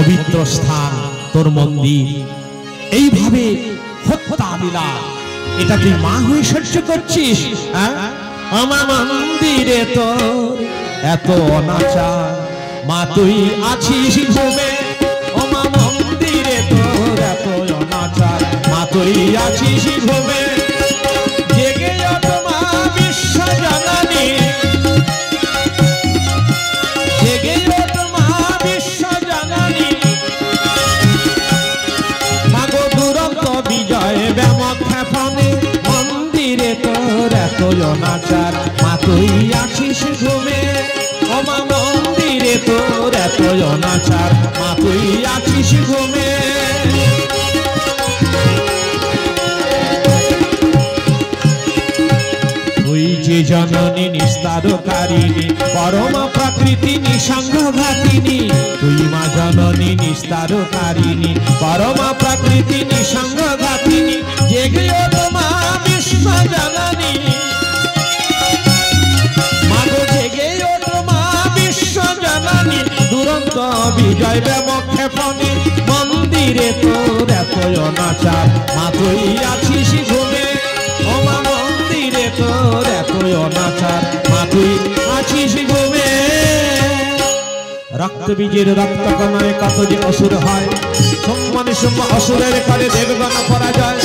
পবিত্র স্থান তোর মন্দির, এইভাবে হত্যা লীলা এটা তুই মা হয়ে সহ্য করছিস? আমার মন্দিরে তোর এত অনাচার, মা তুই আছিস ঘুমে। আমার মন্দিরে তোর এত অনাচার, মা তুই আছিস ঘুমে। জেগে ওঠ মা বিশ্ব জননী, জেগে ওঠ মা বিশ্ব জননী। মাগো দুরন্ত বিজয় ব্যামক্ষেপণে, মন্দিরে তোর এত অনাচার, মা তুই আছিস ঘুমে। ও মা মন্দিরে তোর এত অনাচার, মা তুই আছিস ঘুমে। তুই যে জননী নিস্তারকারিণী, পরম প্রকৃতি নিঃসঙ্গঘাতিনী। তুই মা জননী নিস্তারকারিণী, পরম প্রকৃতি নিঃসঙ্গঘাতিনী। জেগে ওঠ মা বিশ্ব জননী, মাগো জেগে ওঠ মা বিশ্ব জননী। দুরন্ত বিজয় ব্যামক্ষেপণে, মন্দিরে তোর এত অনাচার, মা তুই আছিস ঘুমে। ও মা মন্দিরে তোর এত অনাচার, মা তুই আছিস ঘুমে। রক্ত বীজের রক্ত কণায় কত যে অসুর হয়, সম্মানে সম্মান অসুরের করে দেবগণ পরাজয়।